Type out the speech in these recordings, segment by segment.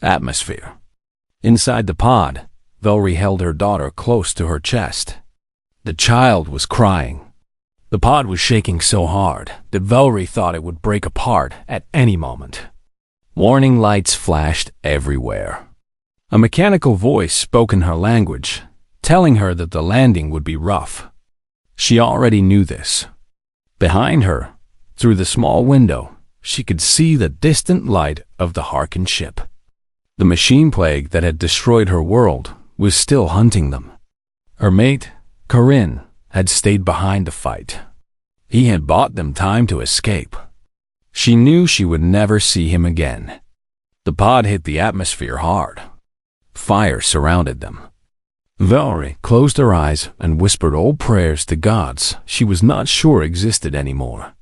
Atmosphere. Inside the pod, Valerie held her daughter close to her chest. The child was crying. The pod was shaking so hard that Valerie thought it would break apart at any moment. Warning lights flashed everywhere. A mechanical voice spoke in her language, telling her that the landing would be rough. She already knew this. Behind her, through the small window, she could see the distant light of the Harkin ship. The machine plague that had destroyed her world was still hunting them. Her mate, Corinne, had stayed behind the fight. He had bought them time to escape. She knew she would never see him again. The pod hit the atmosphere hard. Fire surrounded them. Valerie closed her eyes and whispered old prayers to gods she was not sure existed anymore.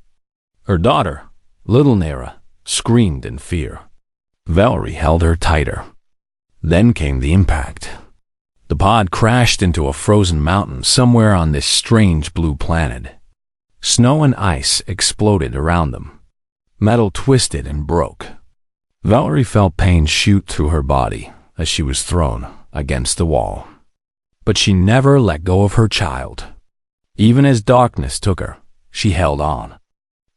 Her daughter, little Nera, screamed in fear. Valerie held her tighter. Then came the impact. The pod crashed into a frozen mountain somewhere on this strange blue planet. Snow and ice exploded around them. Metal twisted and broke. Valerie felt pain shoot through her body as she was thrown against the wall. But she never let go of her child. Even as darkness took her, she held on.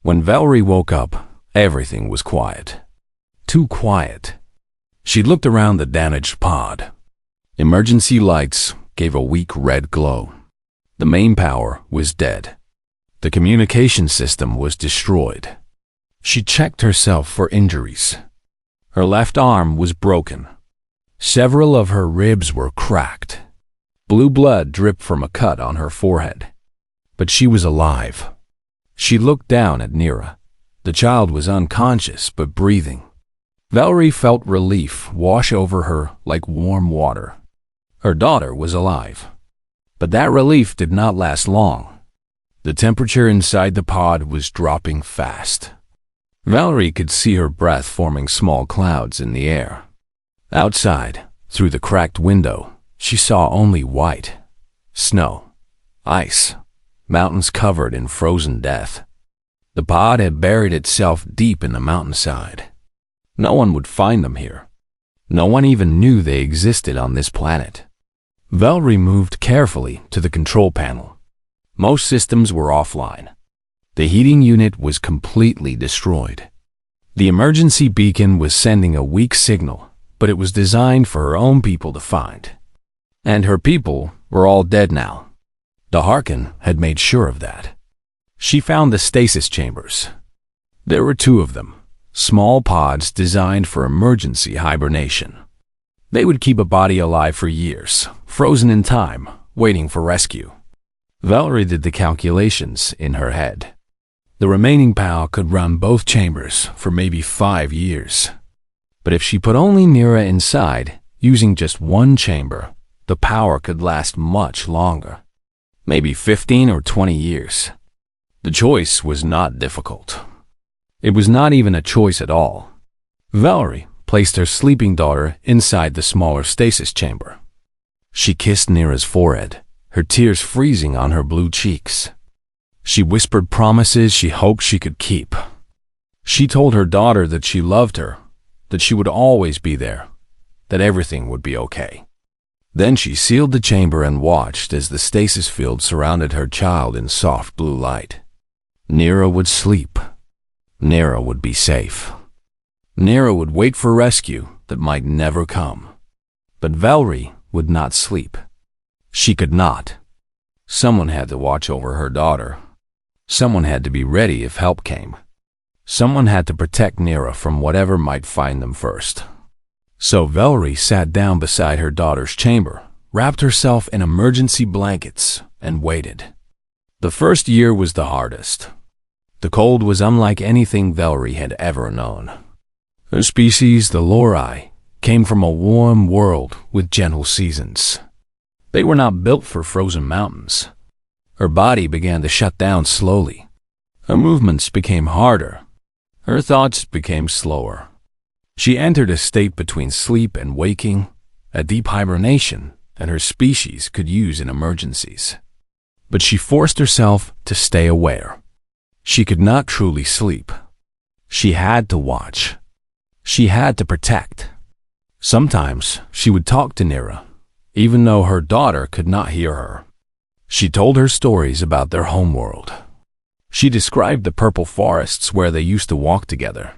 When Valerie woke up, everything was quiet. Too quiet. She looked around the damaged pod. Emergency lights gave a weak red glow. The main power was dead. The communication system was destroyed. She checked herself for injuries. Her left arm was broken. Several of her ribs were cracked. Blue blood dripped from a cut on her forehead. But she was alive. She looked down at Nera. The child was unconscious but breathing. Valerie felt relief wash over her like warm water. Her daughter was alive. But that relief did not last long. The temperature inside the pod was dropping fast. Valerie could see her breath forming small clouds in the air. Outside, through the cracked window, she saw only white. Snow, ice, mountains covered in frozen death. The pod had buried itself deep in the mountainside. No one would find them here. No one even knew they existed on this planet. Valerie moved carefully to the control panel. Most systems were offline. The heating unit was completely destroyed. The emergency beacon was sending a weak signal, but it was designed for her own people to find. And her people were all dead now. The Harkin had made sure of that. She found the stasis chambers. There were 2 of them. Small pods designed for emergency hibernation. They would keep a body alive for years, frozen in time, waiting for rescue. Valerie did the calculations in her head. The remaining POW could run both chambers for maybe 5 years. But if she put only Nera inside, using just one chamber, the power could last much longer. Maybe 15 or 20 years. The choice was not difficult. It was not even a choice at all. Valerie placed her sleeping daughter inside the smaller stasis chamber. She kissed Nera's forehead, her tears freezing on her blue cheeks. She whispered promises she hoped she could keep. She told her daughter that she loved her, that she would always be there, that everything would be okay. Then she sealed the chamber and watched as the stasis field surrounded her child in soft blue light. Nera would sleep. Nera would be safe. Nera would wait for rescue that might never come. But Valerie would not sleep. She could not. Someone had to watch over her daughter. Someone had to be ready if help came. Someone had to protect Nera from whatever might find them first. So Valerie sat down beside her daughter's chamber, wrapped herself in emergency blankets, and waited. The first year was the hardest. The cold was unlike anything Valerie had ever known. Her species, the Lori, came from a warm world with gentle seasons. They were not built for frozen mountains. Her body began to shut down slowly. Her movements became harder. Her thoughts became slower. She entered a state between sleep and waking, a deep hibernation that her species could use in emergencies. But she forced herself to stay aware. She could not truly sleep. She had to watch. She had to protect. Sometimes she would talk to Nira, even though her daughter could not hear her. She told her stories about their homeworld. She described the purple forests where they used to walk together.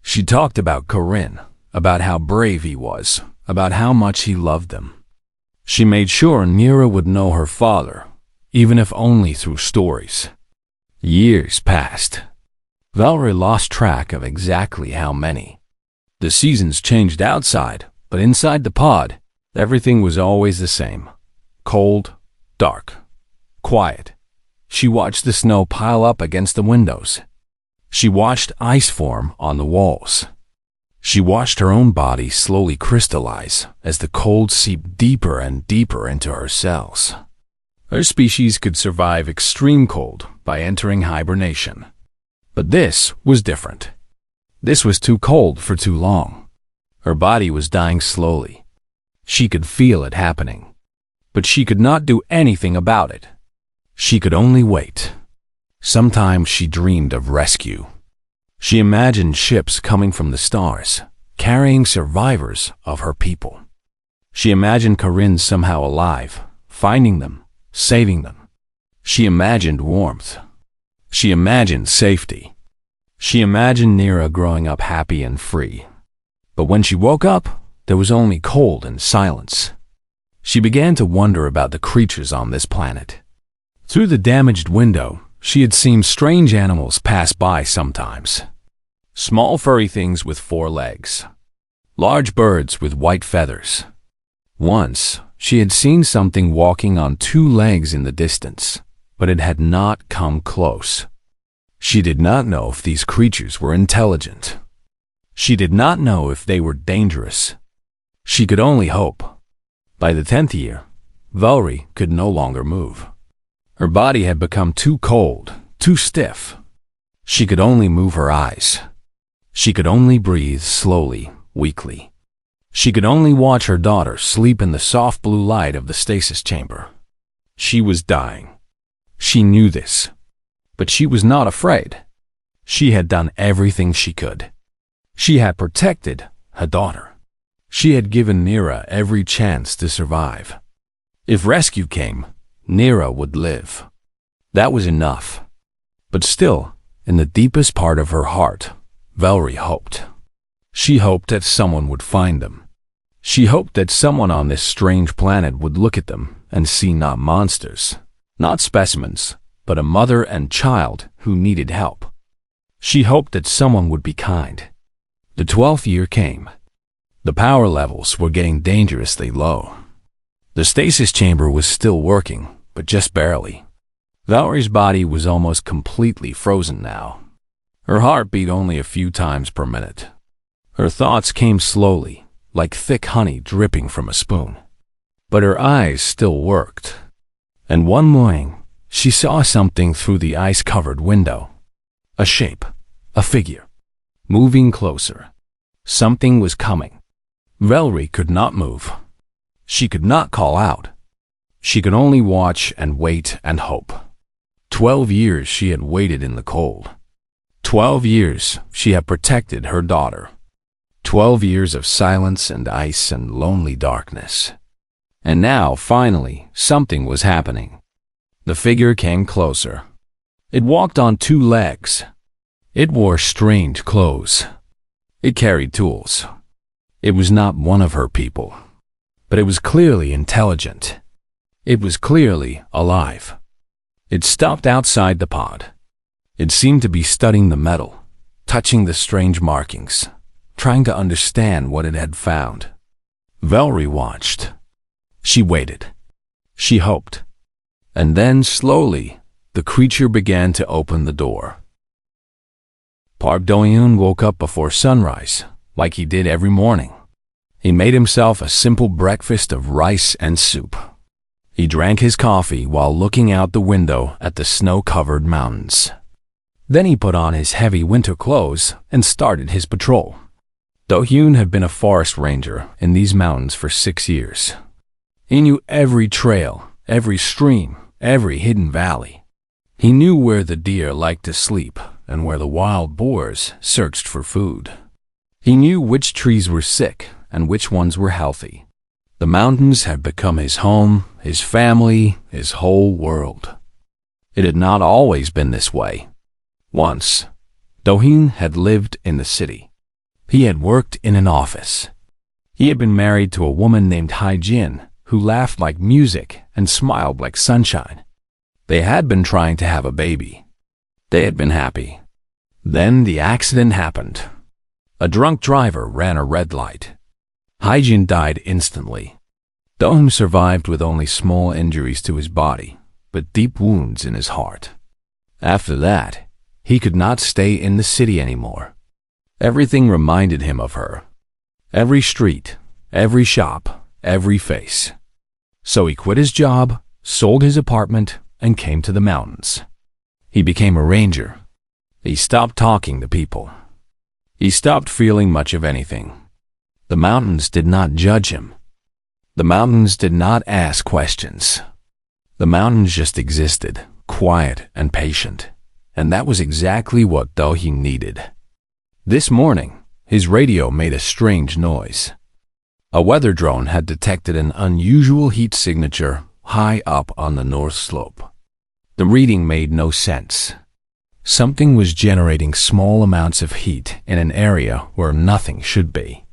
She talked about Corinne, about how brave he was, about how much he loved them. She made sure Nira would know her father, even if only through stories. Years passed. Valerie lost track of exactly how many. The seasons changed outside, but inside the pod, everything was always the same. Cold, dark, quiet. She watched the snow pile up against the windows. She watched ice form on the walls. She watched her own body slowly crystallize as the cold seeped deeper and deeper into her cells. Her species could survive extreme cold by entering hibernation. But this was different. This was too cold for too long. Her body was dying slowly. She could feel it happening. But she could not do anything about it. She could only wait. Sometimes she dreamed of rescue. She imagined ships coming from the stars, carrying survivors of her people. She imagined Corinne somehow alive, finding them, saving them. She imagined warmth. She imagined safety. She imagined Nira growing up happy and free. But when she woke up, there was only cold and silence. She began to wonder about the creatures on this planet. Through the damaged window, she had seen strange animals pass by sometimes. Small furry things with 4 legs. Large birds with white feathers. Once, she had seen something walking on 2 legs in the distance, but it had not come close. She did not know if these creatures were intelligent. She did not know if they were dangerous. She could only hope. By the 10th year, Valerie could no longer move. Her body had become too cold, too stiff. She could only move her eyes. She could only breathe slowly, weakly. She could only watch her daughter sleep in the soft blue light of the stasis chamber. She was dying. She knew this. But she was not afraid. She had done everything she could. She had protected her daughter. She had given Nira every chance to survive. If rescue came, Nira would live. That was enough. But still, in the deepest part of her heart, Valerie hoped. She hoped that someone would find them. She hoped that someone on this strange planet would look at them and see not monsters, not specimens, but a mother and child who needed help. She hoped that someone would be kind. The 12th year came. The power levels were getting dangerously low. The stasis chamber was still working, but just barely. Valerie's body was almost completely frozen now. Her heart beat only a few times per minute. Her thoughts came slowly, like thick honey dripping from a spoon. But her eyes still worked. And one morning, she saw something through the ice-covered window. A shape, a figure, moving closer. Something was coming. Valerie could not move. She could not call out. She could only watch and wait and hope. 12 years she had waited in the cold. 12 years she had protected her daughter. 12 years of silence and ice and lonely darkness. And now, finally, something was happening. The figure came closer. It walked on 2 legs. It wore strange clothes. It carried tools. It was not one of her people. But it was clearly intelligent. It was clearly alive. It stopped outside the pod. It seemed to be studying the metal, touching the strange markings, trying to understand what it had found. Valerie watched. She waited. She hoped. And then, slowly, the creature began to open the door. Park Do-yoon woke up before sunrise, like he did every morning. He made himself a simple breakfast of rice and soup. He drank his coffee while looking out the window at the snow-covered mountains. Then he put on his heavy winter clothes and started his patrol. Do-hyun had been a forest ranger in these mountains for 6 years. He knew every trail, every stream, every hidden valley. He knew where the deer liked to sleep and where the wild boars searched for food. He knew which trees were sick and which ones were healthy. The mountains had become his home, his family, his whole world. It had not always been this way. Once, Do-hyun had lived in the city. He had worked in an office. He had been married to a woman named Hae-jin, who laughed like music and smiled like sunshine. They had been trying to have a baby. They had been happy. Then the accident happened. A drunk driver ran a red light. Hae-jin died instantly. Do-hyun survived with only small injuries to his body, but deep wounds in his heart. After that, he could not stay in the city anymore. Everything reminded him of her. Every street, every shop, every face. So he quit his job, sold his apartment, and came to the mountains. He became a ranger. He stopped talking to people. He stopped feeling much of anything. The mountains did not judge him. The mountains did not ask questions. The mountains just existed, quiet and patient. And that was exactly what Do-hyun needed. This morning, his radio made a strange noise. A weather drone had detected an unusual heat signature high up on the north slope. The reading made no sense. Something was generating small amounts of heat in an area where nothing should be.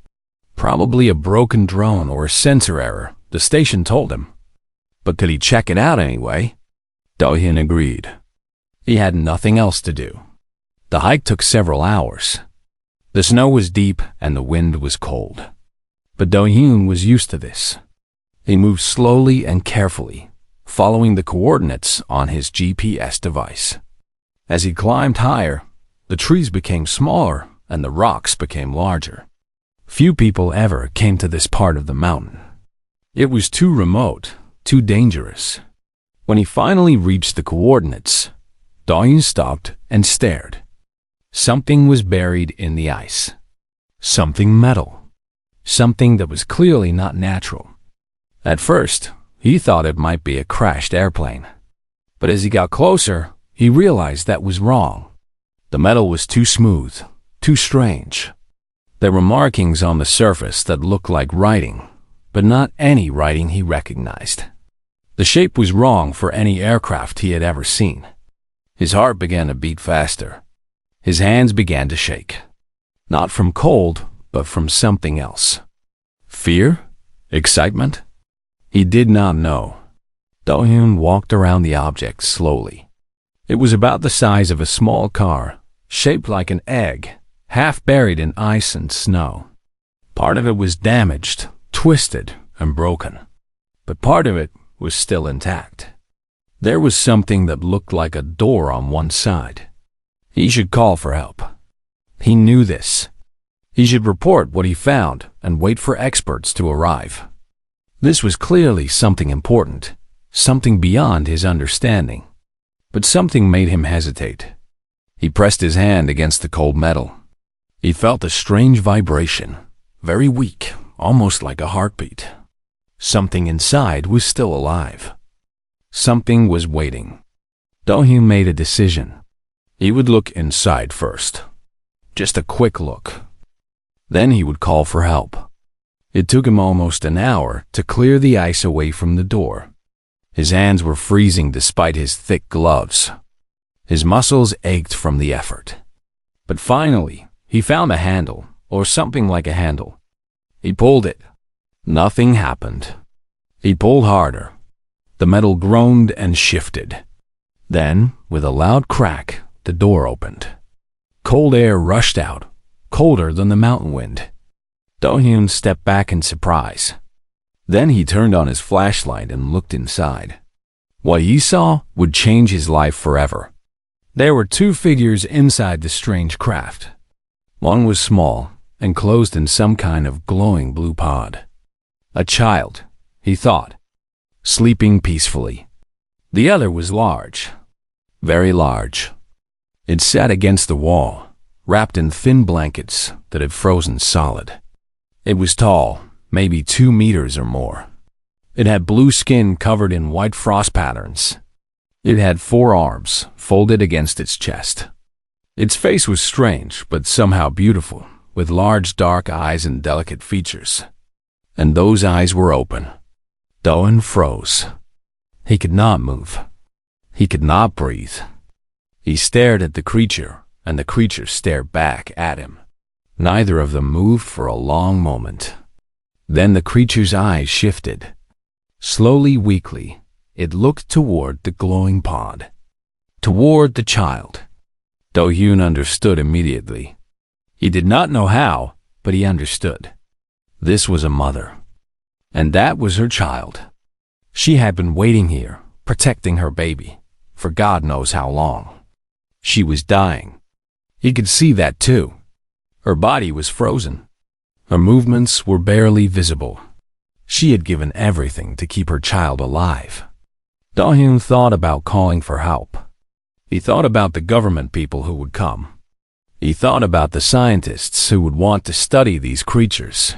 Probably a broken drone or a sensor error, the station told him. But could he check it out anyway? Do-hyun agreed. He had nothing else to do. The hike took several hours. The snow was deep and the wind was cold. But Do-hyun was used to this. He moved slowly and carefully, following the coordinates on his GPS device. As he climbed higher, the trees became smaller and the rocks became larger. Few people ever came to this part of the mountain. It was too remote, too dangerous. When he finally reached the coordinates, Do-hyun stopped and stared. Something was buried in the ice. Something metal. Something that was clearly not natural. At first, he thought it might be a crashed airplane. But as he got closer, he realized that was wrong. The metal was too smooth, too strange. There were markings on the surface that looked like writing, but not any writing he recognized. The shape was wrong for any aircraft he had ever seen. His heart began to beat faster. His hands began to shake. Not from cold, but from something else. Fear? Excitement? He did not know. Do-hyun walked around the object slowly. It was about the size of a small car, shaped like an egg, half buried in ice and snow. Part of it was damaged, twisted, and broken. But part of it was still intact. There was something that looked like a door on one side. He should call for help. He knew this. He should report what he found and wait for experts to arrive. This was clearly something important, something beyond his understanding. But something made him hesitate. He pressed his hand against the cold metal. He felt a strange vibration, very weak, almost like a heartbeat. Something inside was still alive. Something was waiting. Do-hyun made a decision. He would look inside first. Just a quick look. Then he would call for help. It took him almost an hour to clear the ice away from the door. His hands were freezing despite his thick gloves. His muscles ached from the effort. But finally, he found a handle, or something like a handle. He pulled it. Nothing happened. He pulled harder. The metal groaned and shifted. Then, with a loud crack, the door opened. Cold air rushed out, colder than the mountain wind. Do-hyun stepped back in surprise. Then he turned on his flashlight and looked inside. What he saw would change his life forever. There were two figures inside the strange craft. One was small, enclosed in some kind of glowing blue pod. A child, he thought, sleeping peacefully. The other was large, very large. It sat against the wall, wrapped in thin blankets that had frozen solid. It was tall, maybe 2 meters or more. It had blue skin covered in white frost patterns. It had 4 arms folded against its chest. Its face was strange, but somehow beautiful, with large dark eyes and delicate features. And those eyes were open. Do-hyun froze. He could not move. He could not breathe. He stared at the creature, and the creature stared back at him. Neither of them moved for a long moment. Then the creature's eyes shifted. Slowly, weakly, it looked toward the glowing pod. Toward the child. Do-hyun understood immediately. He did not know how, but he understood. This was a mother. And that was her child. She had been waiting here, protecting her baby, for God knows how long. She was dying. He could see that too. Her body was frozen. Her movements were barely visible. She had given everything to keep her child alive. Do-hyun thought about calling for help. He thought about the government people who would come. He thought about the scientists who would want to study these creatures.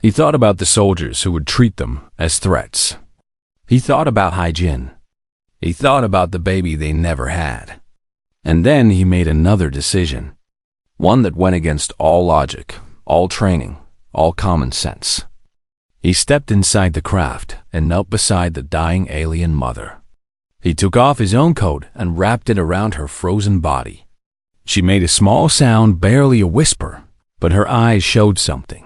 He thought about the soldiers who would treat them as threats. He thought about hygiene. He thought about the baby they never had. And then he made another decision. One that went against all logic, all training, all common sense. He stepped inside the craft and knelt beside the dying alien mother. He took off his own coat and wrapped it around her frozen body. She made a small sound, barely a whisper, but her eyes showed something.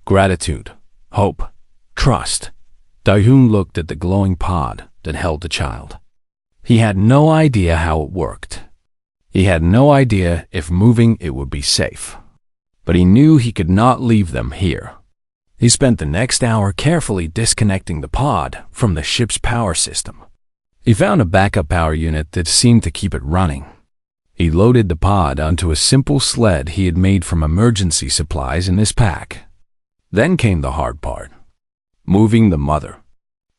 Gratitude, hope, trust. Do-hyun looked at the glowing pod that held the child. He had no idea how it worked. He had no idea if moving it would be safe. But he knew he could not leave them here. He spent the next hour carefully disconnecting the pod from the ship's power system. He found a backup power unit that seemed to keep it running. He loaded the pod onto a simple sled he had made from emergency supplies in his pack. Then came the hard part. Moving the mother.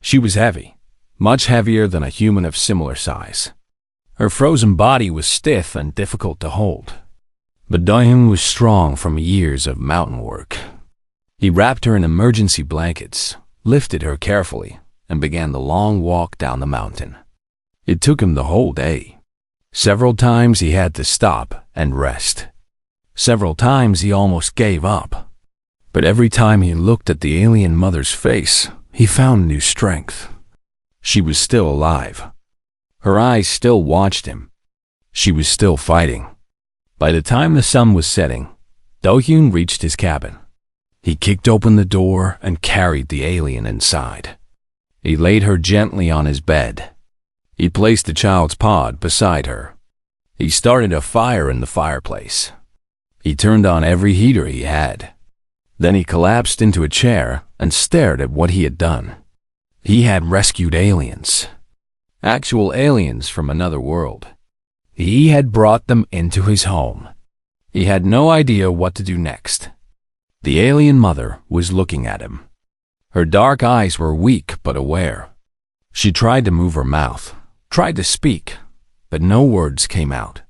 She was heavy, much heavier than a human of similar size. Her frozen body was stiff and difficult to hold. But Do-hyun was strong from years of mountain work. He wrapped her in emergency blankets, lifted her carefully, and began the long walk down the mountain. It took him the whole day. Several times he had to stop and rest. Several times he almost gave up. But every time he looked at the alien mother's face, he found new strength. She was still alive. Her eyes still watched him. She was still fighting. By the time the sun was setting, Do-hyun reached his cabin. He kicked open the door and carried the alien inside. He laid her gently on his bed. He placed the child's pod beside her. He started a fire in the fireplace. He turned on every heater he had. Then he collapsed into a chair and stared at what he had done. He had rescued aliens. Actual aliens from another world. He had brought them into his home. He had no idea what to do next. The alien mother was looking at him. Her dark eyes were weak but aware. She tried to move her mouth, tried to speak, but no words came out.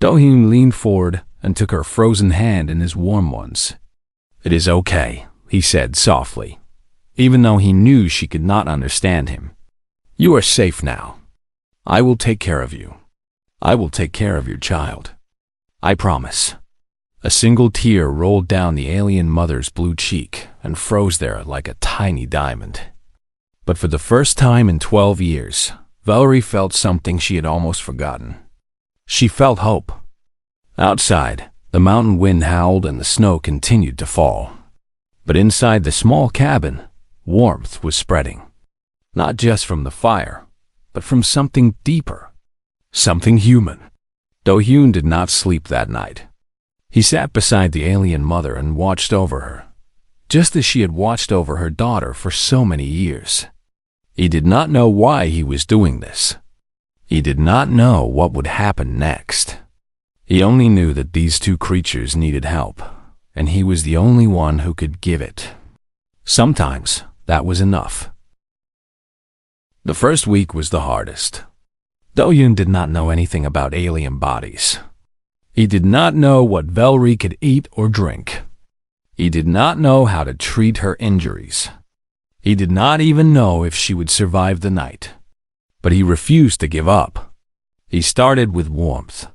Do-hyun leaned forward and took her frozen hand in his warm ones. "It is okay," he said softly, even though he knew she could not understand him. "You are safe now. I will take care of you. I will take care of your child. I promise." A single tear rolled down the alien mother's blue cheek and froze there like a tiny diamond. But for the first time in 12 years, Valerie felt something she had almost forgotten. She felt hope. Outside, the mountain wind howled and the snow continued to fall. But inside the small cabin, warmth was spreading. Not just from the fire, but from something deeper. Something human. Do-hyun did not sleep that night. He sat beside the alien mother and watched over her, just as she had watched over her daughter for so many years. He did not know why he was doing this. He did not know what would happen next. He only knew that these two creatures needed help, and he was the only one who could give it. Sometimes that was enough. The first week was the hardest. Do-hyun did not know anything about alien bodies. He did not know what Valerie could eat or drink. He did not know how to treat her injuries. He did not even know if she would survive the night. But he refused to give up. He started with warmth.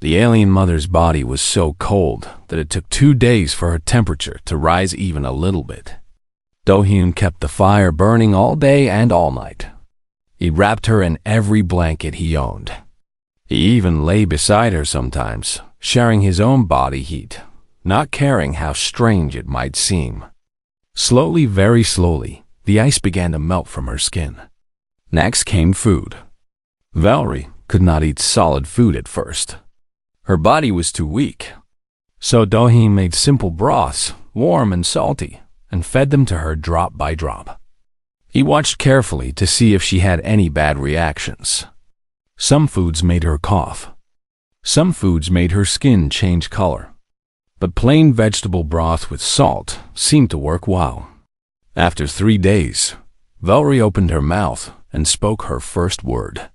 The alien mother's body was so cold that it took 2 days for her temperature to rise even a little bit. Do-hyun kept the fire burning all day and all night. He wrapped her in every blanket he owned. He even lay beside her sometimes, sharing his own body heat, not caring how strange it might seem. Slowly, very slowly, the ice began to melt from her skin. Next came food. Valerie could not eat solid food at first. Her body was too weak. So Do-hyun made simple broths, warm and salty, and fed them to her drop by drop. He watched carefully to see if she had any bad reactions. Some foods made her cough. Some foods made her skin change color. But plain vegetable broth with salt seemed to work well. After 3 days, Valerie opened her mouth and spoke her first word.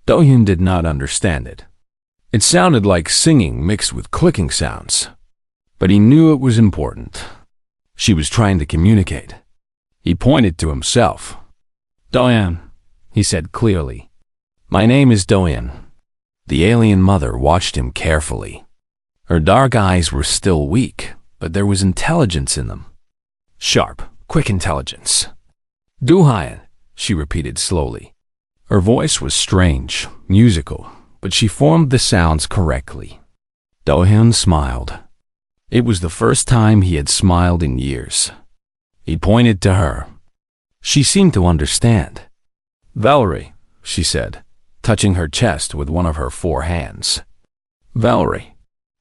Do-hyun did not understand it. It sounded like singing mixed with clicking sounds. But he knew it was important. She was trying to communicate. He pointed to himself. Do-hyun, he said clearly. My name is Do-hyun. The alien mother watched him carefully. Her dark eyes were still weak, but there was intelligence in them. Sharp, quick intelligence. Do-hyun, she repeated slowly. Her voice was strange, musical, but she formed the sounds correctly. Do-hyun smiled. It was the first time he had smiled in years. He pointed to her. She seemed to understand. Valerie, she said, touching her chest with one of her 4 hands. Valerie.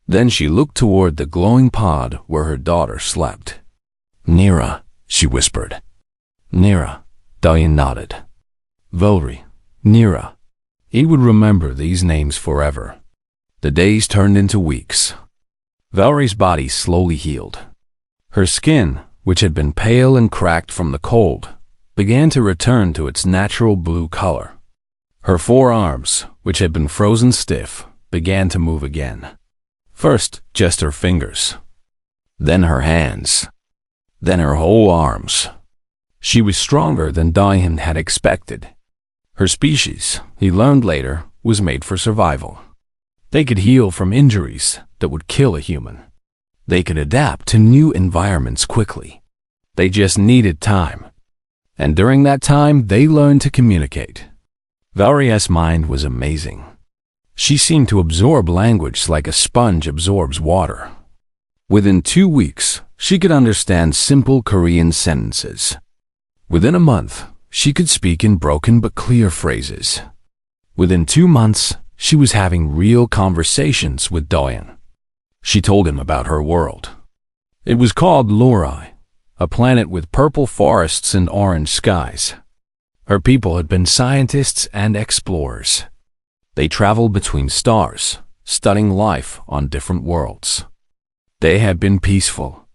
Then she looked toward the glowing pod where her daughter slept. Nira, she whispered. Nira, Do-hyun nodded. Valerie, Nira. He would remember these names forever. The days turned into weeks. Valerie's body slowly healed. Her skin, which had been pale and cracked from the cold, began to return to its natural blue color. Her 4 arms, which had been frozen stiff, began to move again. First, just her fingers. Then her hands. Then her whole arms. She was stronger than Do-hyun had expected. Her species, he learned later, was made for survival. They could heal from injuries that would kill a human. They could adapt to new environments quickly. They just needed time. And during that time, they learned to communicate. Valerie's mind was amazing. She seemed to absorb language like a sponge absorbs water. Within 2 weeks, she could understand simple Korean sentences. Within a month, she could speak in broken but clear phrases. Within 2 months, she was having real conversations with Do-hyun. She told him about her world. It was called Lorai, a planet with purple forests and orange skies. Her people had been scientists and explorers. They traveled between stars, studying life on different worlds. They had been peaceful.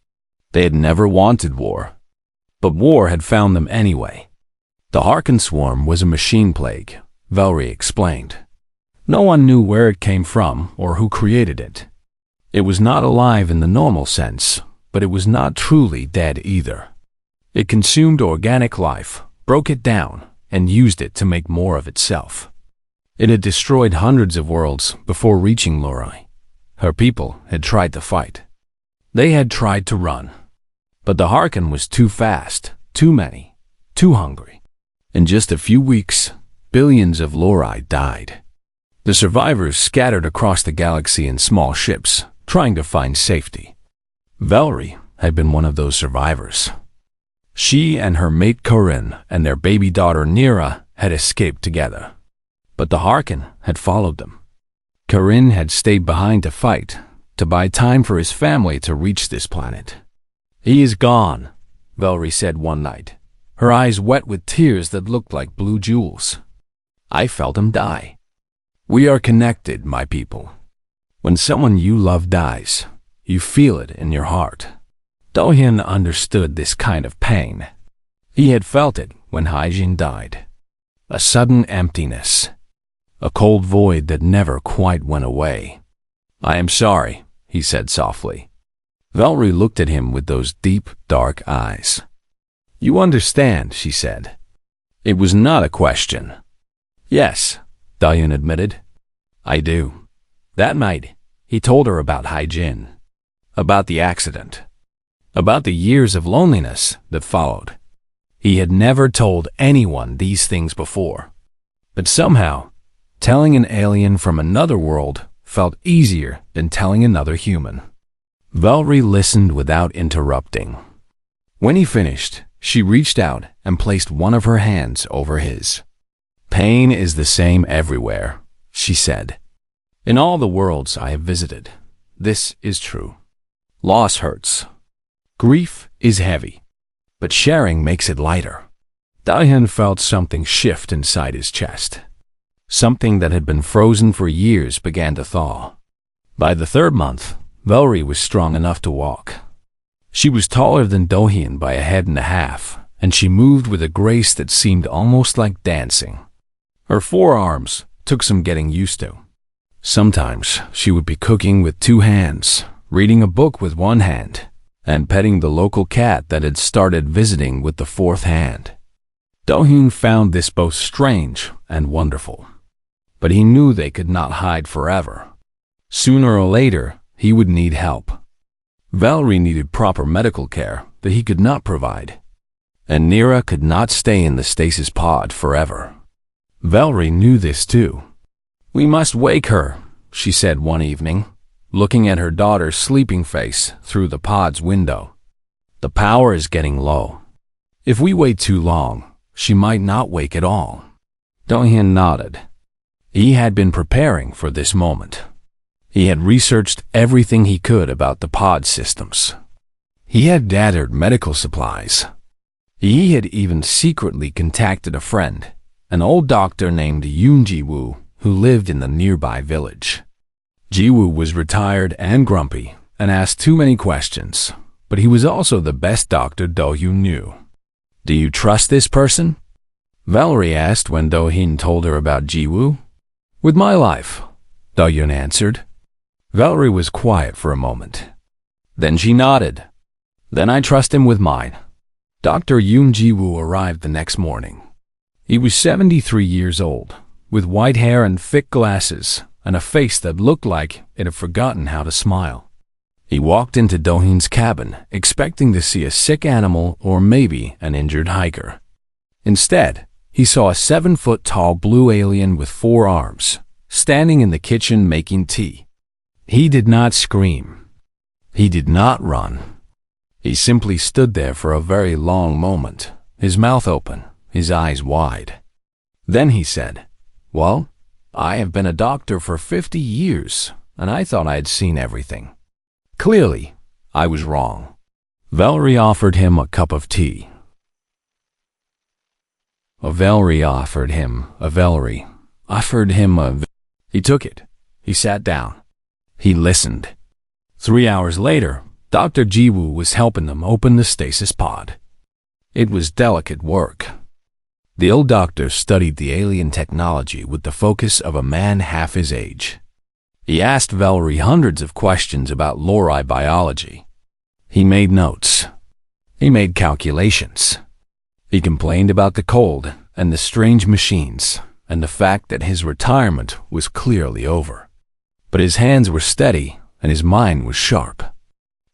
They had never wanted war. But war had found them anyway. The Harken swarm was a machine plague, Valerie explained. No one knew where it came from or who created it. It was not alive in the normal sense, but it was not truly dead either. It consumed organic life, broke it down, and used it to make more of itself. It had destroyed hundreds of worlds before reaching Lorai. Her people had tried to fight. They had tried to run. But the Harken was too fast, too many, too hungry. In just a few weeks, billions of Lorai died. The survivors scattered across the galaxy in small ships, trying to find safety. Valerie had been one of those survivors. She and her mate Corinne and their baby daughter Nira had escaped together. But the Harken had followed them. Corinne had stayed behind to fight, to buy time for his family to reach this planet. He is gone, Valerie said one night, her eyes wet with tears that looked like blue jewels. I felt him die. We are connected, my people. When someone you love dies, you feel it in your heart. Do-hyun understood this kind of pain. He had felt it when Hae-jin died. A sudden emptiness. A cold void that never quite went away. I am sorry, he said softly. Valerie looked at him with those deep, dark eyes. You understand, she said. It was not a question. Yes, Do-hyun admitted. I do. That night, he told her about Hai-Jin, about the accident, about the years of loneliness that followed. He had never told anyone these things before, but somehow, telling an alien from another world felt easier than telling another human. Valerie listened without interrupting. When he finished, she reached out and placed one of her hands over his. "Pain is the same everywhere," she said. "In all the worlds I have visited, this is true. Loss hurts. Grief is heavy, but sharing makes it lighter." Dahyun felt something shift inside his chest. Something that had been frozen for years began to thaw. By the third month, Valerie was strong enough to walk. She was taller than Dohyun by a head and a half, and she moved with a grace that seemed almost like dancing. Her forearms took some getting used to. Sometimes she would be cooking with two hands, reading a book with one hand, and petting the local cat that had started visiting with the fourth hand. Dohyun found this both strange and wonderful, but he knew they could not hide forever. Sooner or later, he would need help. Valerie needed proper medical care that he could not provide, and Nira could not stay in the stasis pod forever. Valerie knew this too. "We must wake her," she said one evening, looking at her daughter's sleeping face through the pod's window. "The power is getting low. If we wait too long, she might not wake at all." Dohyun nodded. He had been preparing for this moment. He had researched everything he could about the pod systems. He had gathered medical supplies. He had even secretly contacted a friend, an old doctor named Yoon Ji-woo, who lived in the nearby village. Ji-woo was retired and grumpy and asked too many questions, but he was also the best doctor Dohyun knew. "Do you trust this person?" Valerie asked when Dohyun told her about Ji-woo. "With my life," Dohyun answered. Valerie was quiet for a moment. Then she nodded. "Then I trust him with mine." Dr. Yoon Ji-woo arrived the next morning. He was 73 years old, with white hair and thick glasses, and a face that looked like it had forgotten how to smile. He walked into Dohyun's cabin, expecting to see a sick animal or maybe an injured hiker. Instead, he saw a 7-foot-tall blue alien with 4 arms, standing in the kitchen making tea. He did not scream. He did not run. He simply stood there for a very long moment, his mouth open, his eyes wide. Then he said, "Well, I have been a doctor for 50 years, and I thought I had seen everything. Clearly, I was wrong." Valerie offered him a cup of tea. Valerie offered him a Valerie. Offered him a... He took it. He sat down. He listened. 3 hours later, Dr. Ji-woo was helping them open the stasis pod. It was delicate work. The old doctor studied the alien technology with the focus of a man half his age. He asked Valerie hundreds of questions about Lori biology. He made notes. He made calculations. He complained about the cold and the strange machines and the fact that his retirement was clearly over. But his hands were steady and his mind was sharp.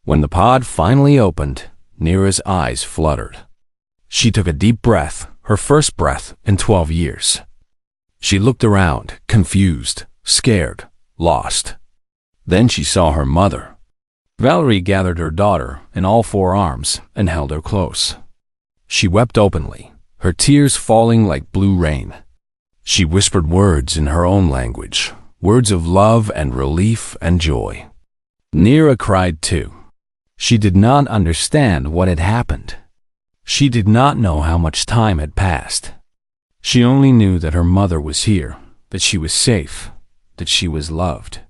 When the pod finally opened, Nira's eyes fluttered. She took a deep breath, her first breath in 12 years. She looked around, confused, scared, lost. Then she saw her mother. Valerie gathered her daughter in all 4 arms and held her close. She wept openly, her tears falling like blue rain. She whispered words in her own language, words of love and relief and joy. Nira cried too. She did not understand what had happened. She did not know how much time had passed. She only knew that her mother was here, that she was safe, that she was loved.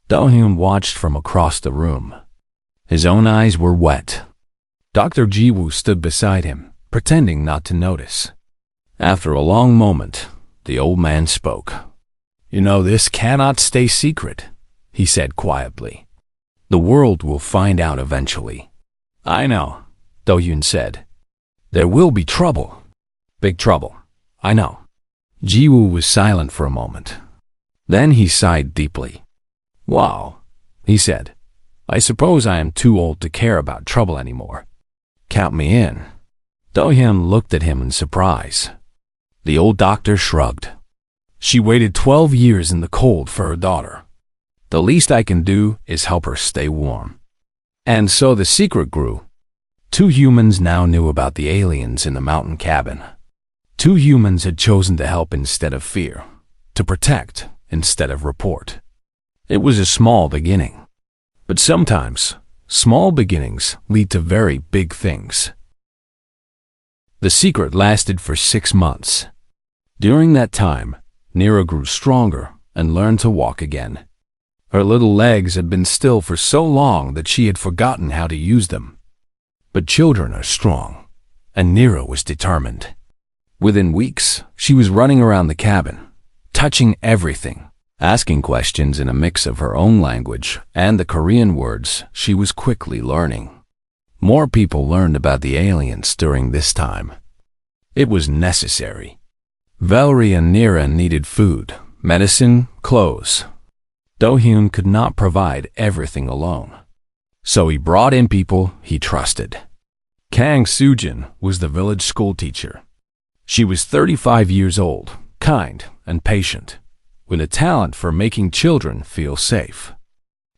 Dohyun watched from across the room. His own eyes were wet. Dr. Ji-woo stood beside him, pretending not to notice. After a long moment, the old man spoke. "You know, this cannot stay secret," he said quietly. "The world will find out eventually." "I know," Dohyun said. "There will be trouble. Big trouble. I know." Ji-woo was silent for a moment. Then he sighed deeply. "Wow," he said. "I suppose I am too old to care about trouble anymore. Count me in." Do-hyun looked at him in surprise. The old doctor shrugged. She waited 12 years in the cold for her daughter. "The least I can do is help her stay warm." And so the secret grew. 2 humans now knew about the aliens in the mountain cabin. 2 humans had chosen to help instead of fear, to protect instead of report. It was a small beginning. But sometimes, small beginnings lead to very big things. The secret lasted for 6 months. During that time, Nira grew stronger and learned to walk again. Her little legs had been still for so long that she had forgotten how to use them. But children are strong, and Nira was determined. Within weeks, she was running around the cabin, touching everything, asking questions in a mix of her own language and the Korean words she was quickly learning. More people learned about the aliens during this time. It was necessary. Valerie and Nira needed food, medicine, clothes. Do-hyun could not provide everything alone. So he brought in people he trusted. Kang Soo-jin was the village school teacher. She was 35 years old, kind and patient, with a talent for making children feel safe.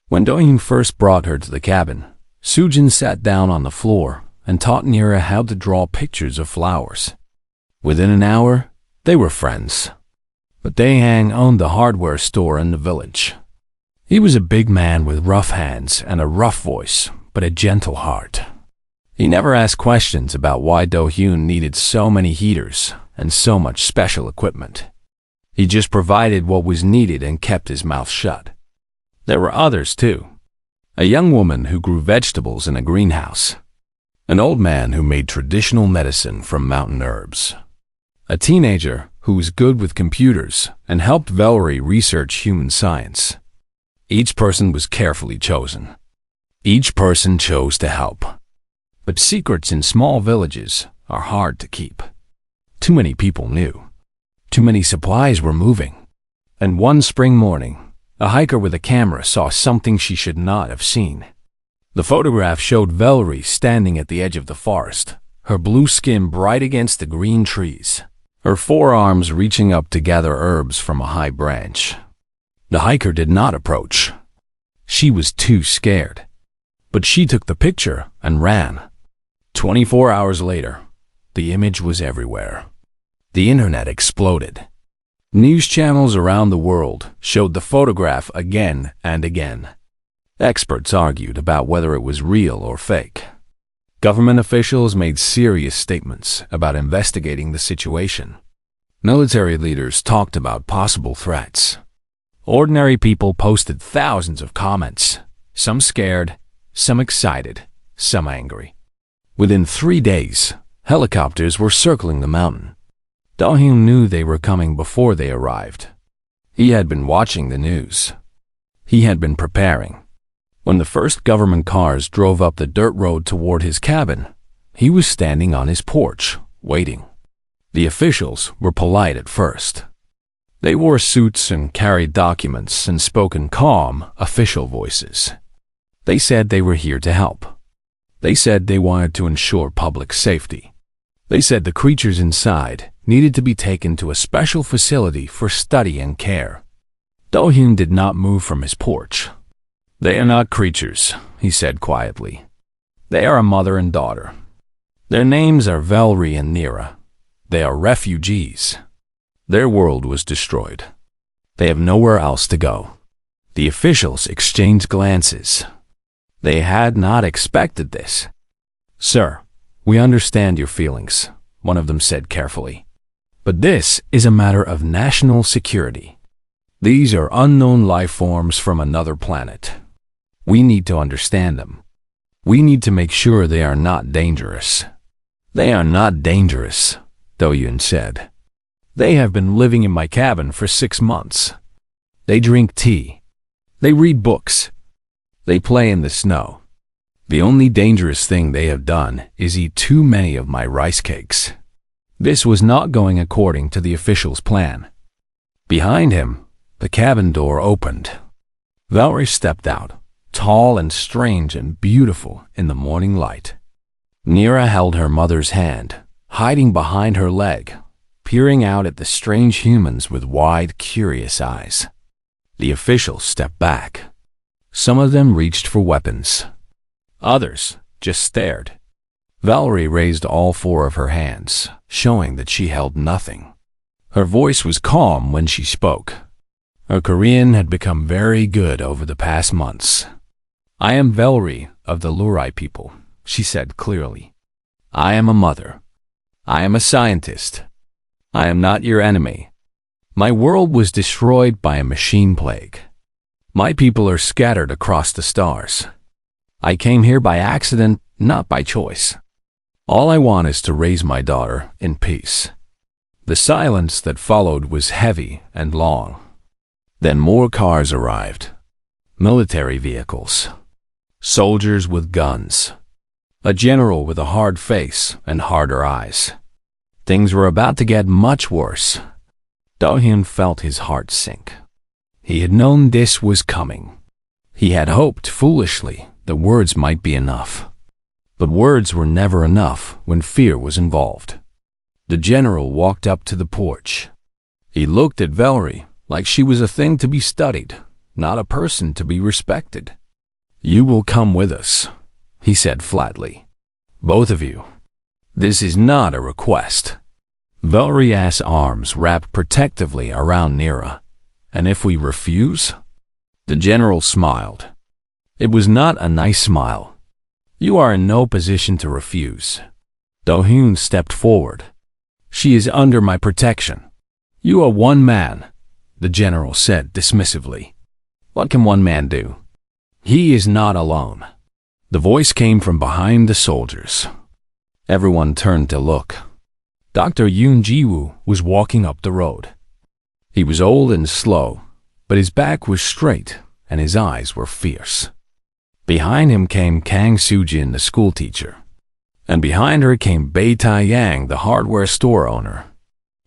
When Do-hyun first brought her to the cabin, Soo-jin sat down on the floor and taught Nira how to draw pictures of flowers. Within an hour, they were friends. But Dae-hang owned the hardware store in the village. He was a big man with rough hands and a rough voice, but a gentle heart. He never asked questions about why Do-hyun needed so many heaters and so much special equipment. He just provided what was needed and kept his mouth shut. There were others too. A young woman who grew vegetables in a greenhouse. An old man who made traditional medicine from mountain herbs. A teenager who was good with computers and helped Valerie research human science. Each person was carefully chosen. Each person chose to help. But secrets in small villages are hard to keep. Too many people knew. Too many supplies were moving. And one spring morning, a hiker with a camera saw something she should not have seen. The photograph showed Valerie standing at the edge of the forest, her blue skin bright against the green trees, her forearms reaching up to gather herbs from a high branch. The hiker did not approach. She was too scared. But she took the picture and ran. 24 hours later, the image was everywhere. The internet exploded. News channels around the world showed the photograph again and again. Experts argued about whether it was real or fake. Government officials made serious statements about investigating the situation. Military leaders talked about possible threats. Ordinary people posted thousands of comments, some scared, some excited, some angry. Within 3 days, helicopters were circling the mountain. Do-hyun knew they were coming before they arrived. He had been watching the news. He had been preparing. When the first government cars drove up the dirt road toward his cabin, he was standing on his porch, waiting. The officials were polite at first. They wore suits and carried documents and spoke in calm, official voices. They said they were here to help. They said they wanted to ensure public safety. They said the creatures inside needed to be taken to a special facility for study and care. Do-hyun did not move from his porch. "They are not creatures," he said quietly. "They are a mother and daughter. Their names are Valerie and Nira. They are refugees. Their world was destroyed. They have nowhere else to go." The officials exchanged glances. They had not expected this. "Sir, we understand your feelings," one of them said carefully. "But this is a matter of national security. These are unknown life forms from another planet. We need to understand them. We need to make sure they are not dangerous." "They are not dangerous," Do-hyun said. "They have been living in my cabin for 6 months. They drink tea. They read books. They play in the snow. The only dangerous thing they have done is eat too many of my rice cakes." This was not going according to the official's plan. Behind him, the cabin door opened. Valerie stepped out, tall and strange and beautiful in the morning light. Nira held her mother's hand, hiding behind her leg, peering out at the strange humans with wide, curious eyes. The officials stepped back. Some of them reached for weapons. Others just stared. Valerie raised all four of her hands, showing that she held nothing. Her voice was calm when she spoke. Her Korean had become very good over the past months. "I am Valerie of the Lurai people," she said clearly. "I am a mother. I am a scientist. I am not your enemy. My world was destroyed by a machine plague. My people are scattered across the stars. I came here by accident, not by choice. All I want is to raise my daughter in peace." The silence that followed was heavy and long. Then more cars arrived. Military vehicles. Soldiers with guns. A general with a hard face and harder eyes. Things were about to get much worse. Do-hyun felt his heart sink. He had known this was coming. He had hoped, foolishly, that words might be enough. But words were never enough when fear was involved. The general walked up to the porch. He looked at Valerie like she was a thing to be studied, not a person to be respected. "You will come with us," he said flatly. "Both of you. This is not a request." Valerie's arms wrapped protectively around Nira. "And if we refuse?" The general smiled. It was not a nice smile. "You are in no position to refuse." Do-hyun stepped forward. "She is under my protection." "You are one man," the general said dismissively. "What can one man do? He is not alone." The voice came from behind the soldiers. Everyone turned to look. Dr. Yoon Ji-woo was walking up the road. He was old and slow, but his back was straight and his eyes were fierce. Behind him came Kang Soo-jin, the schoolteacher. And behind her came Bae Tai-yang, the hardware store owner.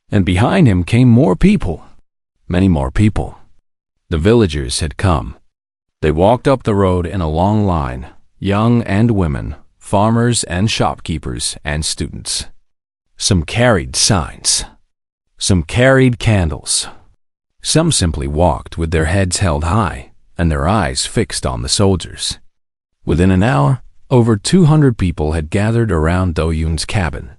And behind him came more people. Many more people. The villagers had come. They walked up the road in a long line, young and women, farmers and shopkeepers and students. Some carried signs. Some carried candles. Some simply walked with their heads held high and their eyes fixed on the soldiers. Within an hour, over 200 people had gathered around Do-hyun's cabin.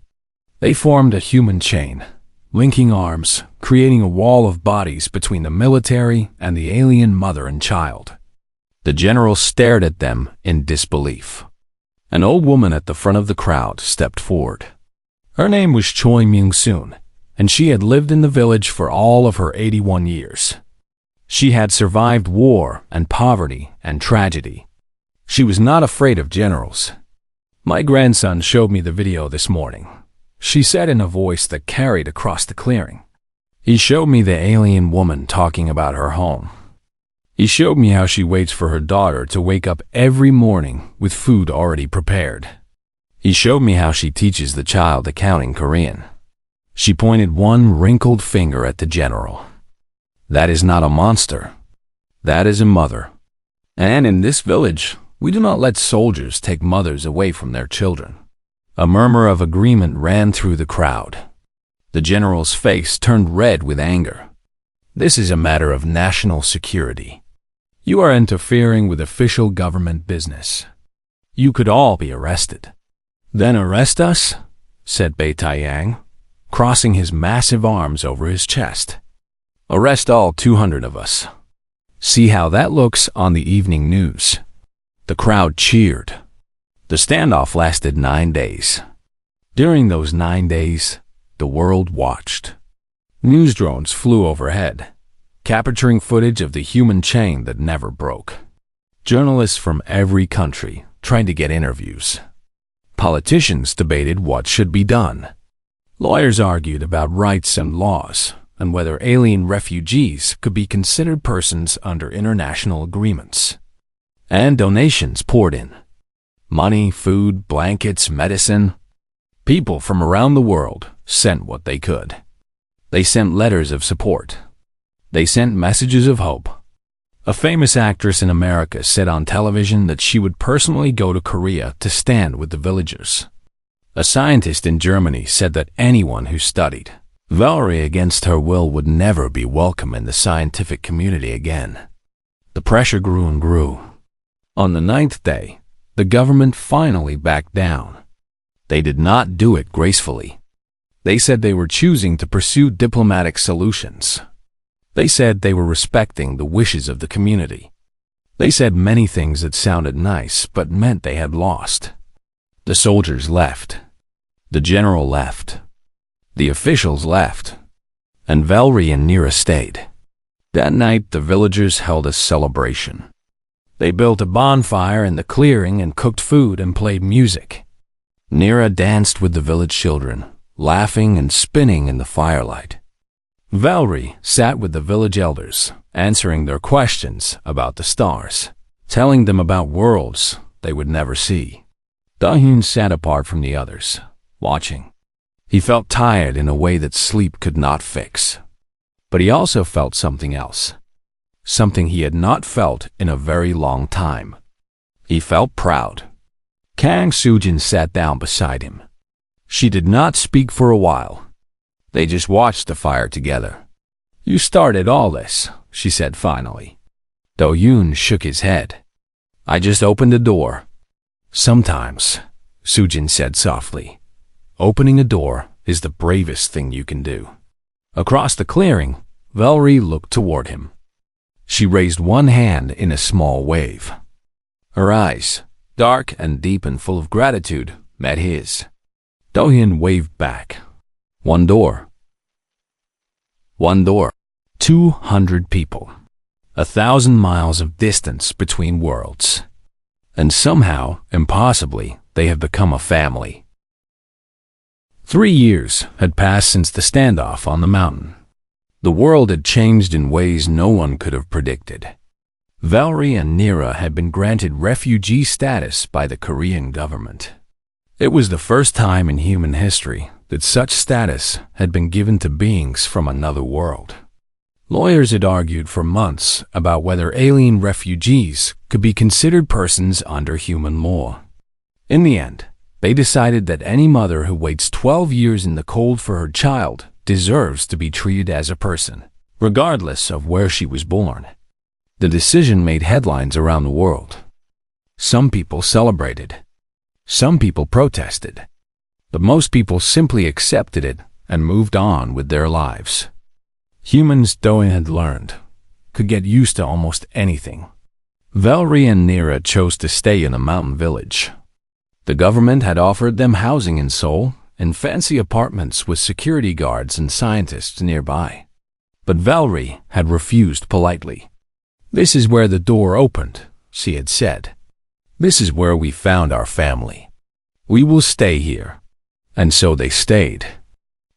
They formed a human chain, linking arms, creating a wall of bodies between the military and the alien mother and child. The general stared at them in disbelief. An old woman at the front of the crowd stepped forward. Her name was Choi Myung-soon, and she had lived in the village for all of her 81 years. She had survived war and poverty and tragedy. She was not afraid of generals. "My grandson showed me the video this morning," she said in a voice that carried across the clearing. "He showed me the alien woman talking about her home. He showed me how she waits for her daughter to wake up every morning with food already prepared. He showed me how she teaches the child accounting Korean." She pointed one wrinkled finger at the general. "That is not a monster. That is a mother. And in this village, we do not let soldiers take mothers away from their children." A murmur of agreement ran through the crowd. The general's face turned red with anger. "This is a matter of national security. You are interfering with official government business. You could all be arrested." "Then arrest us?" said Bae Tai-yang, crossing his massive arms over his chest. "Arrest all 200 of us. See how that looks on the evening news." The crowd cheered. The standoff lasted 9 days. During those 9 days, the world watched. News drones flew overhead, capturing footage of the human chain that never broke. Journalists from every country tried to get interviews. Politicians debated what should be done. Lawyers argued about rights and laws and whether alien refugees could be considered persons under international agreements. And donations poured in. Money, food, blankets, medicine. People from around the world sent what they could. They sent letters of support. They sent messages of hope. A famous actress in America said on television that she would personally go to Korea to stand with the villagers. A scientist in Germany said that anyone who studied Valerie against her will would never be welcome in the scientific community again. The pressure grew and grew. On the 9th day, the government finally backed down. They did not do it gracefully. They said they were choosing to pursue diplomatic solutions. They said they were respecting the wishes of the community. They said many things that sounded nice but meant they had lost. The soldiers left. The general left. The officials left. And Valerie and Nira stayed. That night, the villagers held a celebration. They built a bonfire in the clearing and cooked food and played music. Nira danced with the village children, laughing and spinning in the firelight. Valerie sat with the village elders, answering their questions about the stars, telling them about worlds they would never see. Da-hyun sat apart from the others, watching. He felt tired in a way that sleep could not fix. But he also felt something else, something he had not felt in a very long time. He felt proud. Kang Soo-jin sat down beside him. She did not speak for a while. They just watched the fire together. "You started all this," she said finally. Do-yoon shook his head. "I just opened the door." "Sometimes," Soo-jin said softly, "opening a door is the bravest thing you can do." Across the clearing, Valerie looked toward him. She raised one hand in a small wave. Her eyes, dark and deep and full of gratitude, met his. Do-hyun waved back. One door. One door. 200 people. 1,000 miles of distance between worlds. And somehow, impossibly, they have become a family. 3 years had passed since the standoff on the mountain. The world had changed in ways no one could have predicted. Valerie and Nira had been granted refugee status by the Korean government. It was the first time in human history that such status had been given to beings from another world. Lawyers had argued for months about whether alien refugees could be considered persons under human law. In the end, they decided that any mother who waits 12 years in the cold for her child deserves to be treated as a person, regardless of where she was born. The decision made headlines around the world. Some people celebrated. Some people protested. But most people simply accepted it and moved on with their lives. Humans, Do-hyun had learned, could get used to almost anything. Valerie and Nira chose to stay in a mountain village. The government had offered them housing in Seoul and fancy apartments with security guards and scientists nearby. But Valerie had refused politely. "This is where the door opened," she had said. "This is where we found our family. We will stay here." And so they stayed.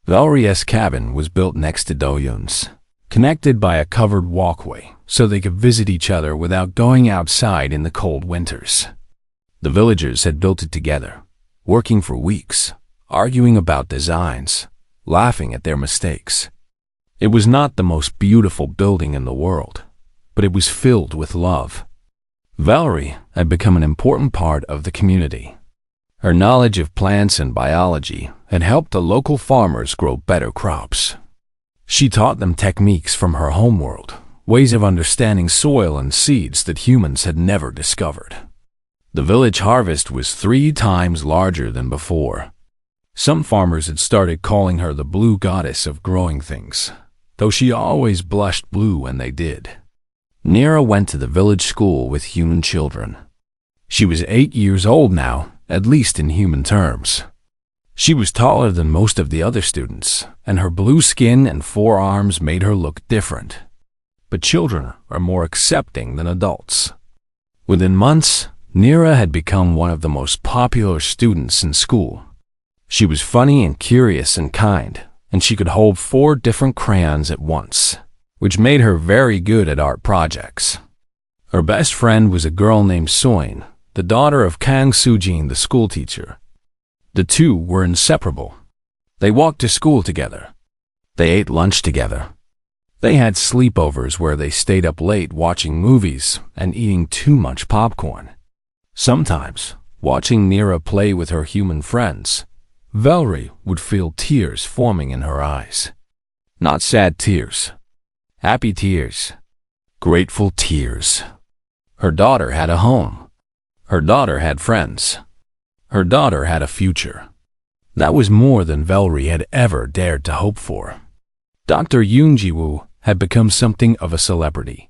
Valerie's cabin was built next to Do-hyun's, connected by a covered walkway so they could visit each other without going outside in the cold winters. The villagers had built it together, working for weeks, arguing about designs, laughing at their mistakes. It was not the most beautiful building in the world, but it was filled with love. Valerie had become an important part of the community. Her knowledge of plants and biology had helped the local farmers grow better crops. She taught them techniques from her homeworld, ways of understanding soil and seeds that humans had never discovered. The village harvest was 3 times larger than before. Some farmers had started calling her the blue goddess of growing things, though she always blushed blue when they did. Nira went to the village school with human children. She was 8 years old now, at least in human terms. She was taller than most of the other students, and her blue skin and 4 arms made her look different. But children are more accepting than adults. Within months, Nira had become one of the most popular students in school. She was funny and curious and kind, and she could hold 4 different crayons at once, which made her very good at art projects. Her best friend was a girl named Soin, the daughter of Kang Soo-jin, the schoolteacher. The two were inseparable. They walked to school together. They ate lunch together. They had sleepovers where they stayed up late watching movies and eating too much popcorn. Sometimes, watching Nira play with her human friends, Valerie would feel tears forming in her eyes. Not sad tears. Happy tears. Grateful tears. Her daughter had a home. Her daughter had friends. Her daughter had a future. That was more than Valerie had ever dared to hope for. Dr. Yoon-ji-woo had become something of a celebrity.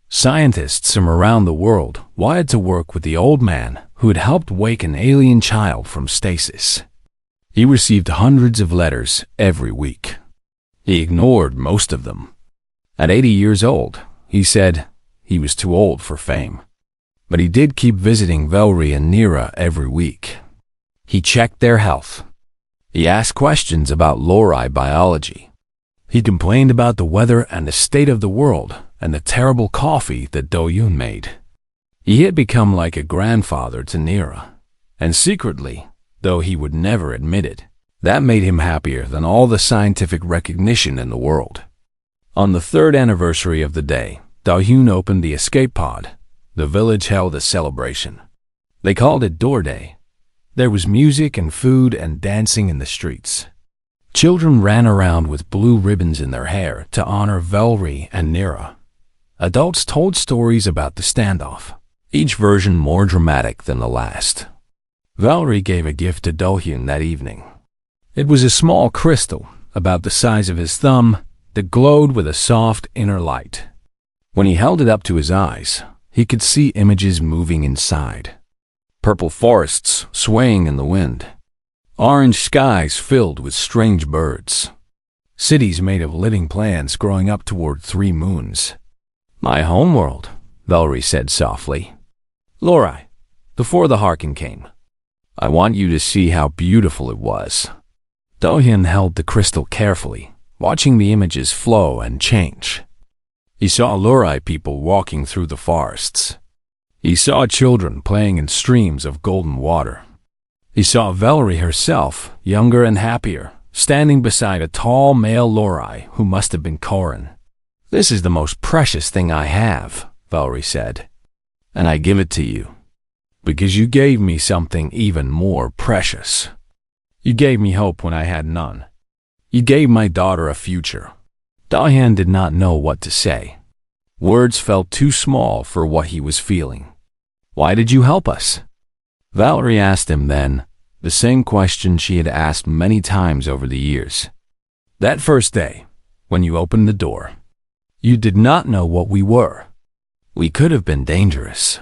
Scientists from around the world wanted to work with the old man who had helped wake an alien child from stasis. He received hundreds of letters every week. He ignored most of them. At 80 years old, he said he was too old for fame. But he did keep visiting Valerie and Nira every week. He checked their health. He asked questions about Lori biology. He complained about the weather and the state of the world and the terrible coffee that Do-yoon made. He had become like a grandfather to Nira, and secretly, though he would never admit it, that made him happier than all the scientific recognition in the world. On the third anniversary of the day, Do-yoon opened the escape pod. The village held a celebration. They called it Door Day. There was music and food and dancing in the streets. Children ran around with blue ribbons in their hair to honor Valerie and Nira. Adults told stories about the standoff, each version more dramatic than the last. Valerie gave a gift to Do-hyun that evening. It was a small crystal, about the size of his thumb, that glowed with a soft inner light. When he held it up to his eyes, he could see images moving inside. Purple forests swaying in the wind. Orange skies filled with strange birds. Cities made of living plants growing up toward 3 moons. My homeworld, Valerie said softly. Lori, before the Harkin came, I want you to see how beautiful it was. Do-hyun held the crystal carefully, watching the images flow and change. He saw Lori people walking through the forests. He saw children playing in streams of golden water. He saw Valerie herself, younger and happier, standing beside a tall male Lori who must have been Corin. This is the most precious thing I have, Valerie said, and I give it to you, because you gave me something even more precious. You gave me hope when I had none. You gave my daughter a future. Do-hyun did not know what to say. Words felt too small for what he was feeling. Why did you help us? Valerie asked him then, the same question she had asked many times over the years. That first day, when you opened the door, you did not know what we were. We could have been dangerous.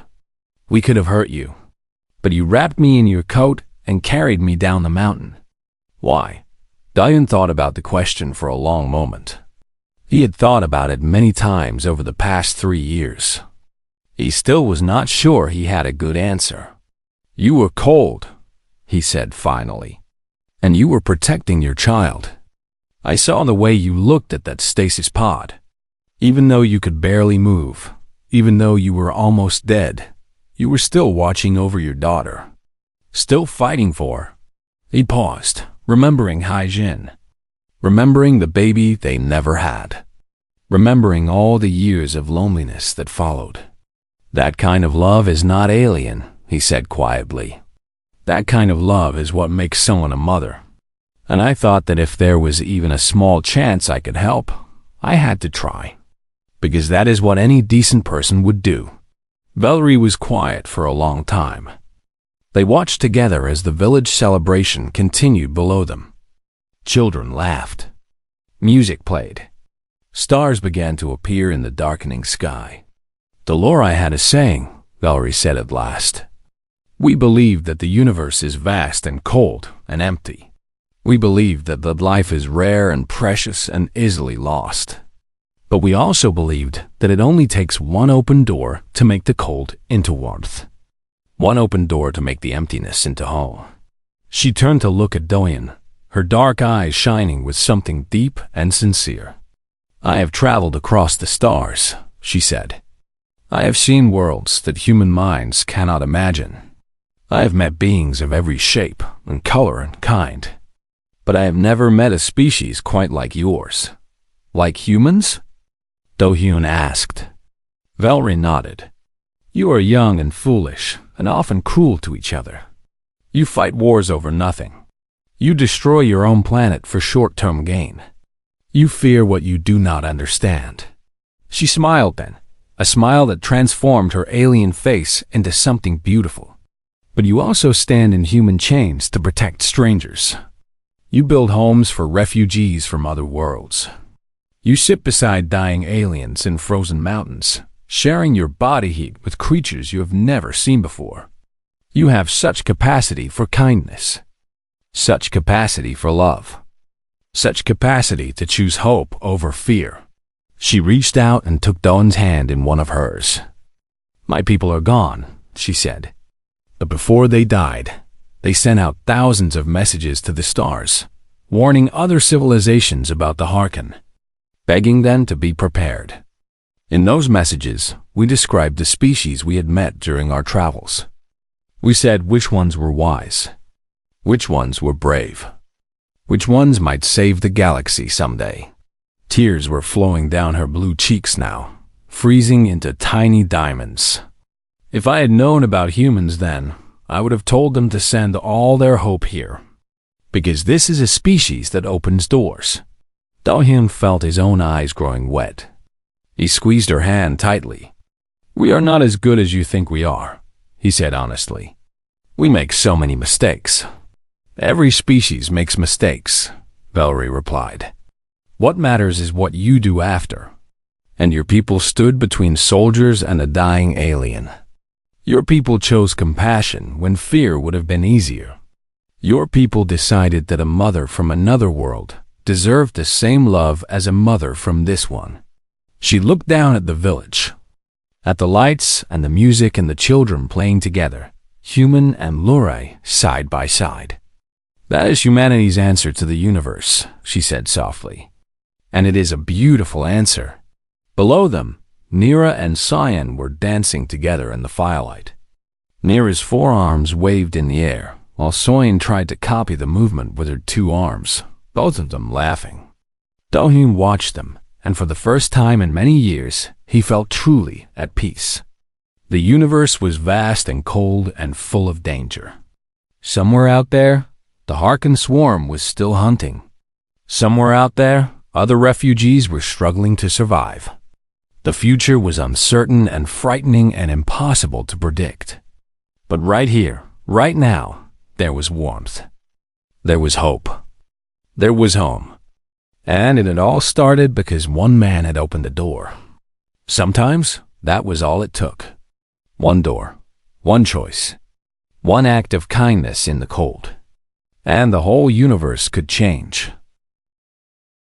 We could have hurt you. But you wrapped me in your coat and carried me down the mountain. Why? Do-hyun thought about the question for a long moment. He had thought about it many times over the past 3 years. He still was not sure he had a good answer. You were cold, he said finally, and you were protecting your child. I saw the way you looked at that stasis pod. Even though you could barely move, even though you were almost dead, you were still watching over your daughter. Still fighting for. He paused, remembering Hai-jin. Remembering the baby they never had. Remembering all the years of loneliness that followed. That kind of love is not alien, he said quietly. That kind of love is what makes someone a mother. And I thought that if there was even a small chance I could help, I had to try. Because that is what any decent person would do. Valerie was quiet for a long time. They watched together as the village celebration continued below them. Children laughed. Music played. Stars began to appear in the darkening sky. Lori had a saying, Valerie said at last. We believe that the universe is vast and cold and empty. We believe that life is rare and precious and easily lost. But we also believed that it only takes one open door to make the cold into warmth. One open door to make the emptiness into home. She turned to look at Do-hyun, her dark eyes shining with something deep and sincere. I have traveled across the stars, she said. I have seen worlds that human minds cannot imagine. I have met beings of every shape and color and kind. But I have never met a species quite like yours. Like humans? Do-hyun asked. Valerie nodded. You are young and foolish, and often cruel to each other. You fight wars over nothing. You destroy your own planet for short-term gain. You fear what you do not understand. She smiled then, a smile that transformed her alien face into something beautiful. But you also stand in human chains to protect strangers. You build homes for refugees from other worlds. You sit beside dying aliens in frozen mountains, sharing your body heat with creatures you have never seen before. You have such capacity for kindness, such capacity for love, such capacity to choose hope over fear. She reached out and took Dawn's hand in one of hers. My people are gone, she said. But before they died, they sent out thousands of messages to the stars, warning other civilizations about the Harkon, begging them to be prepared. In those messages, we described the species we had met during our travels. We said which ones were wise, which ones were brave, which ones might save the galaxy someday. Tears were flowing down her blue cheeks now, freezing into tiny diamonds. If I had known about humans then, I would have told them to send all their hope here. Because this is a species that opens doors. Do-hyun felt his own eyes growing wet. He squeezed her hand tightly. We are not as good as you think we are, he said honestly. We make so many mistakes. Every species makes mistakes, Valerie replied. What matters is what you do after. And your people stood between soldiers and a dying alien. Your people chose compassion when fear would have been easier. Your people decided that a mother from another world deserved the same love as a mother from this one. She looked down at the village, at the lights and the music and the children playing together, human and Lurai side by side. That is humanity's answer to the universe, she said softly. And it is a beautiful answer. Below them, Nira and Cyan were dancing together in the firelight. Nira's forearms waved in the air, while Cyan tried to copy the movement with her two arms, both of them laughing. Do-hyun watched them, and for the first time in many years, he felt truly at peace. The universe was vast and cold and full of danger. Somewhere out there, the Harkon swarm was still hunting. Somewhere out there, other refugees were struggling to survive. The future was uncertain and frightening and impossible to predict. But right here, right now, there was warmth. There was hope. There was home. And it had all started because one man had opened the door. Sometimes, that was all it took. One door, one choice, one act of kindness in the cold. And the whole universe could change.